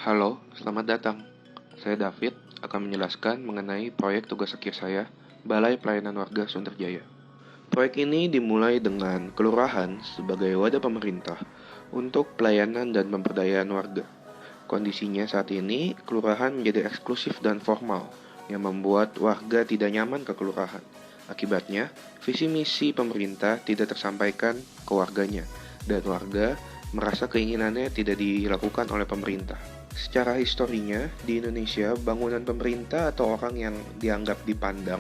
Halo, selamat datang. Saya David akan menjelaskan mengenai proyek tugas akhir saya, Balai Pelayanan Warga Sunterjaya. Proyek ini dimulai dengan kelurahan sebagai wadah pemerintah untuk pelayanan dan pemberdayaan warga. Kondisinya saat ini, kelurahan menjadi eksklusif dan formal, yang membuat warga tidak nyaman ke kelurahan. Akibatnya, visi misi pemerintah tidak tersampaikan ke warganya, dan warga merasa keinginannya tidak dilakukan oleh pemerintah. Secara historinya, di Indonesia, bangunan pemerintah atau orang yang dianggap dipandang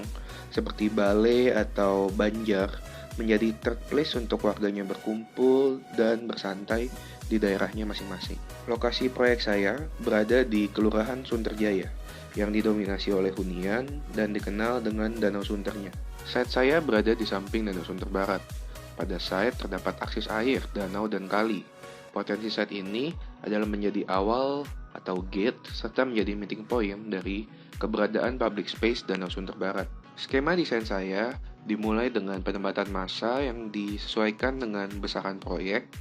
seperti balai atau banjar menjadi third place untuk warganya berkumpul dan bersantai di daerahnya masing-masing. Lokasi proyek saya berada di Kelurahan Sunterjaya, yang didominasi oleh hunian dan dikenal dengan Danau Sunternya. Site saya berada di samping Danau Sunter Barat. Pada site terdapat akses air, danau, dan kali. Potensi site ini adalah menjadi awal atau gate serta menjadi meeting point dari keberadaan public space Danau Sunter Barat. Skema desain saya dimulai dengan penempatan massa yang disesuaikan dengan besaran proyek,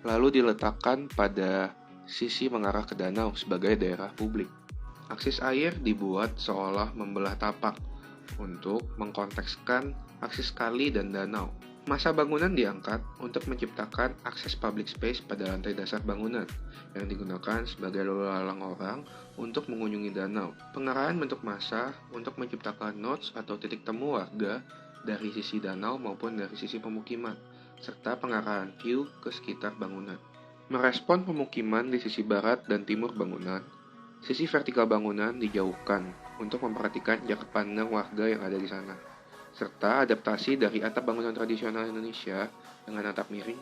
lalu diletakkan pada sisi mengarah ke danau sebagai daerah publik. Akses air dibuat seolah membelah tapak untuk mengkontekskan akses kali dan danau. Masa bangunan diangkat untuk menciptakan akses public space pada lantai dasar bangunan yang digunakan sebagai lalu lalang orang untuk mengunjungi danau. Pengarahan bentuk massa untuk menciptakan nodes atau titik temu warga dari sisi danau maupun dari sisi pemukiman, serta pengarahan view ke sekitar bangunan. Merespon pemukiman di sisi barat dan timur bangunan, sisi vertikal bangunan dijauhkan untuk memperhatikan jarak pandang warga yang ada di sana, serta adaptasi dari atap bangunan tradisional Indonesia dengan atap miring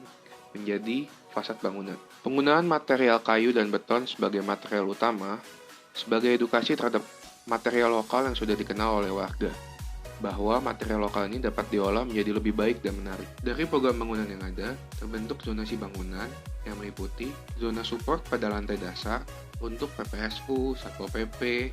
menjadi fasad bangunan. Penggunaan material kayu dan beton sebagai material utama sebagai edukasi terhadap material lokal yang sudah dikenal oleh warga, bahwa material lokal ini dapat diolah menjadi lebih baik dan menarik. Dari program bangunan yang ada, terbentuk zonasi bangunan yang meliputi zona support pada lantai dasar untuk PPSU, Satpol PP,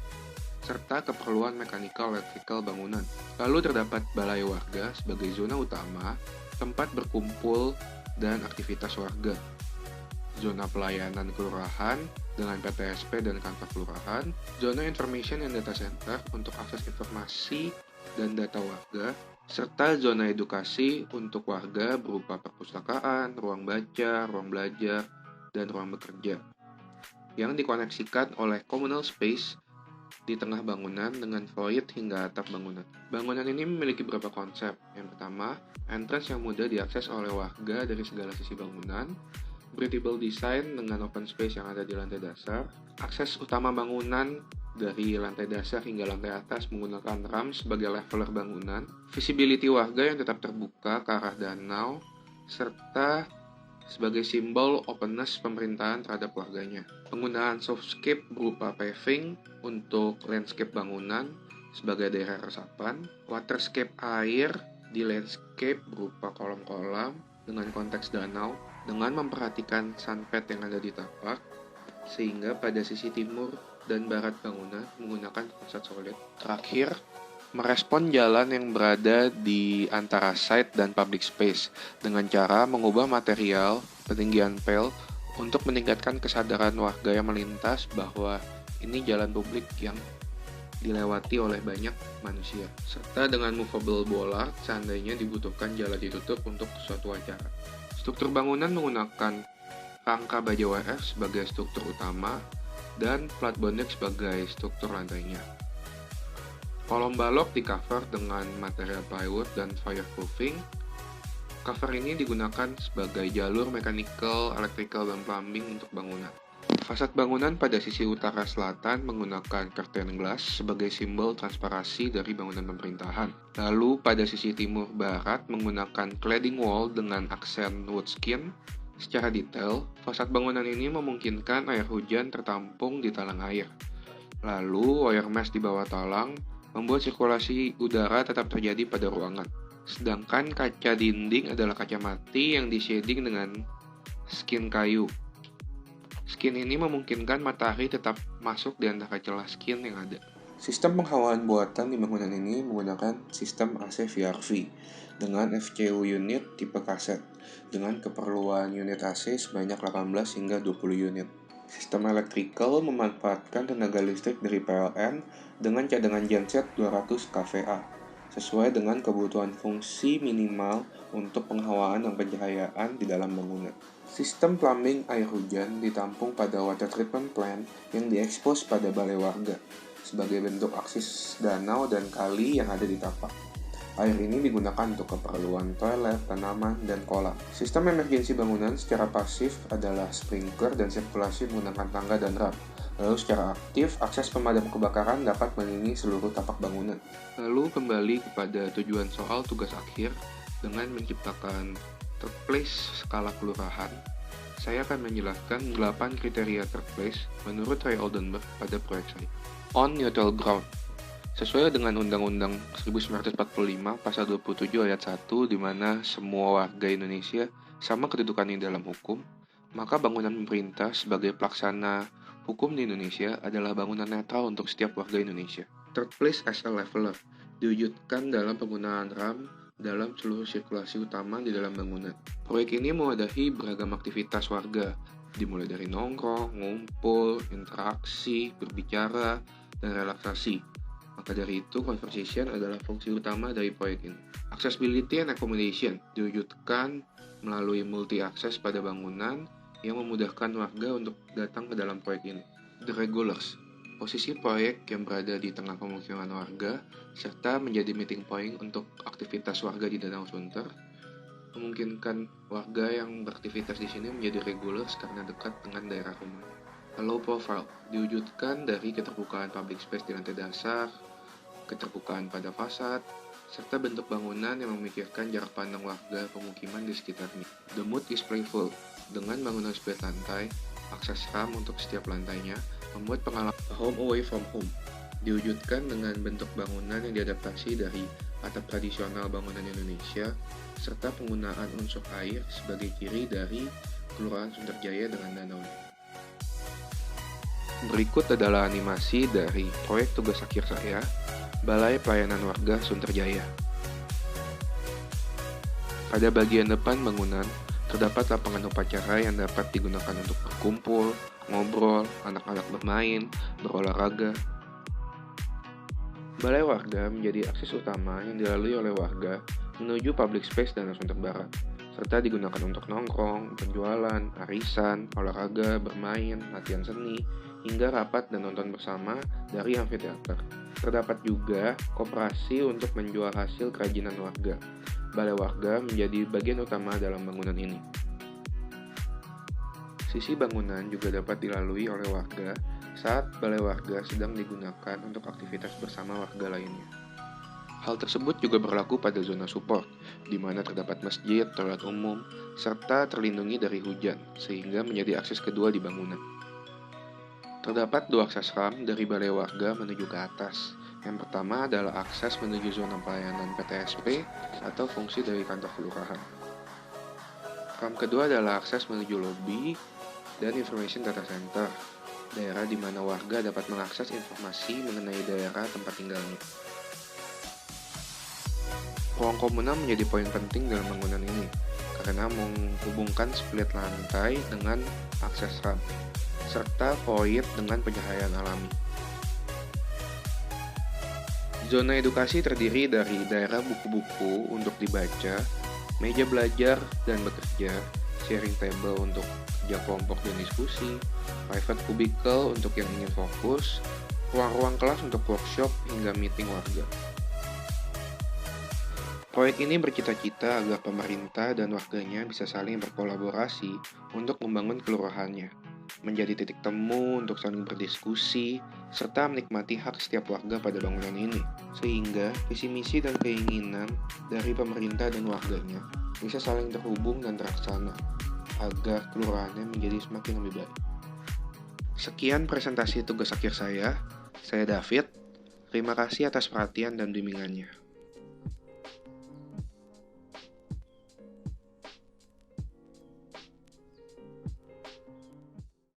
serta keperluan mekanikal elektrikal bangunan. Lalu terdapat balai warga sebagai zona utama, tempat berkumpul dan aktivitas warga. Zona pelayanan kelurahan dengan PTSP dan kantor kelurahan, zona information and data center untuk akses informasi dan data warga, serta zona edukasi untuk warga berupa perpustakaan, ruang baca, ruang belajar, dan ruang bekerja, yang dikoneksikan oleh communal space di tengah bangunan dengan void hingga atap bangunan. Bangunan ini memiliki beberapa konsep. Yang pertama, entrance yang mudah diakses oleh warga dari segala sisi bangunan, breathable design dengan open space yang ada di lantai dasar, akses utama bangunan dari lantai dasar hingga lantai atas menggunakan ramp sebagai leveler bangunan, visibility warga yang tetap terbuka ke arah danau, serta sebagai simbol openness pemerintahan terhadap warganya. Penggunaan softscape berupa paving untuk landscape bangunan sebagai daerah resapan, waterscape air di landscape berupa kolam-kolam dengan konteks danau, dengan memperhatikan sunpad yang ada di tapak, sehingga pada sisi timur dan barat bangunan menggunakan fasad solid. Terakhir, merespon jalan yang berada di antara site dan public space dengan cara mengubah material ketinggian pel untuk meningkatkan kesadaran warga yang melintas bahwa ini jalan publik yang dilewati oleh banyak manusia, serta dengan movable bollard seandainya dibutuhkan jalan ditutup untuk suatu acara. Struktur bangunan menggunakan rangka baja WF sebagai struktur utama dan flat bonded sebagai struktur lantainya. Kolom balok di cover dengan material plywood dan fireproofing. Cover ini digunakan sebagai jalur mechanical, electrical, dan plumbing untuk bangunan. Fasad bangunan pada sisi utara selatan menggunakan curtain glass sebagai simbol transparasi dari bangunan pemerintahan. Lalu pada sisi timur barat menggunakan cladding wall dengan aksen wood skin. Secara detail, fasad bangunan ini memungkinkan air hujan tertampung di talang air. Lalu wire mesh di bawah talang membuat sirkulasi udara tetap terjadi pada ruangan. Sedangkan kaca dinding adalah kaca mati yang di-shading dengan skin kayu. Skin ini memungkinkan matahari tetap masuk di antara celah skin yang ada. Sistem penghawaan buatan di bangunan ini menggunakan sistem AC VRV dengan FCU unit tipe kaset dengan keperluan unit AC sebanyak 18 hingga 20 unit. Sistem elektrikal memanfaatkan tenaga listrik dari PLN dengan cadangan genset 200 kVA, sesuai dengan kebutuhan fungsi minimal untuk penghawaan dan pencahayaan di dalam bangunan. Sistem plumbing air hujan ditampung pada water treatment plant yang diekspos pada balai warga, sebagai bentuk akses danau dan kali yang ada di tapak. Air ini digunakan untuk keperluan toilet, tanaman, dan kolam. Sistem emergensi bangunan secara pasif adalah sprinkler dan sirkulasi menggunakan tangga dan ram. Lalu secara aktif, akses pemadam kebakaran dapat melindungi seluruh tapak bangunan. Lalu kembali kepada tujuan soal tugas akhir dengan menciptakan third place skala kelurahan. Saya akan menjelaskan 8 kriteria third place menurut Ray Oldenburg pada proyek saya. On neutral ground. Sesuai dengan Undang-Undang 1945 Pasal 27 Ayat 1 di mana semua warga Indonesia sama kedudukannya dalam hukum, maka bangunan pemerintah sebagai pelaksana hukum di Indonesia adalah bangunan netral untuk setiap warga Indonesia. Third place as a leveler diwujudkan dalam penggunaan RAM dalam seluruh sirkulasi utama di dalam bangunan. Proyek ini mewadahi beragam aktivitas warga, dimulai dari nongkrong, ngumpul, interaksi, berbicara, dan relaksasi. Maka dari itu, conversation adalah fungsi utama dari proyek ini. Accessibility and accommodation diwujudkan melalui multi-akses pada bangunan yang memudahkan warga untuk datang ke dalam proyek ini. The regulars, posisi proyek yang berada di tengah pemukiman warga, serta menjadi meeting point untuk aktivitas warga di Danau Sunter, memungkinkan warga yang beraktivitas di sini menjadi regulars karena dekat dengan daerah rumah. Low profile diwujudkan dari keterbukaan public space di lantai dasar, keterbukaan pada fasad, serta bentuk bangunan yang memikirkan jarak pandang warga pemukiman di sekitarnya. The mood is playful, dengan bangunan split lantai, akses RAM untuk setiap lantainya, membuat pengalaman home away from home. Diwujudkan dengan bentuk bangunan yang diadaptasi dari atap tradisional bangunan Indonesia, serta penggunaan unsur air sebagai ciri dari Kelurahan Sunterjaya dengan danaunya. Berikut adalah animasi dari proyek tugas akhir saya, Balai Pelayanan Warga Sunterjaya. Pada bagian depan bangunan, terdapat lapangan upacara yang dapat digunakan untuk berkumpul, ngobrol, anak-anak bermain, berolahraga. Balai warga menjadi akses utama yang dilalui oleh warga menuju public space Danau Sunter Barat, serta digunakan untuk nongkrong, penjualan, arisan, olahraga, bermain, latihan seni, hingga rapat dan nonton bersama dari amfiteater. Terdapat juga koperasi untuk menjual hasil kerajinan warga. Balai warga menjadi bagian utama dalam bangunan ini. Sisi bangunan juga dapat dilalui oleh warga saat balai warga sedang digunakan untuk aktivitas bersama warga lainnya. Hal tersebut juga berlaku pada zona support, di mana terdapat masjid, toilet umum, serta terlindungi dari hujan, sehingga menjadi akses kedua di bangunan. Terdapat 2 akses RAM dari balai warga menuju ke atas. Yang pertama adalah akses menuju zona pelayanan PTSP atau fungsi dari kantor kelurahan. RAM kedua adalah akses menuju lobi dan information data center, daerah di mana warga dapat mengakses informasi mengenai daerah tempat tinggalnya. Ruang komunal menjadi poin penting dalam bangunan ini, karena menghubungkan split lantai dengan akses RAM, serta void dengan pencahayaan alami. Zona edukasi terdiri dari daerah buku-buku untuk dibaca, meja belajar dan bekerja, sharing table untuk kerja kelompok dan diskusi, private cubicle untuk yang ingin fokus, ruang-ruang kelas untuk workshop hingga meeting warga. Proyek ini bercita-cita agar pemerintah dan warganya bisa saling berkolaborasi untuk membangun kelurahannya, menjadi titik temu untuk saling berdiskusi, serta menikmati hak setiap warga pada bangunan ini, sehingga visi misi dan keinginan dari pemerintah dan warganya bisa saling terhubung dan terlaksana, agar kelurahannya menjadi semakin lebih baik. Sekian presentasi tugas akhir saya David. Terima kasih atas perhatian dan bimbingannya.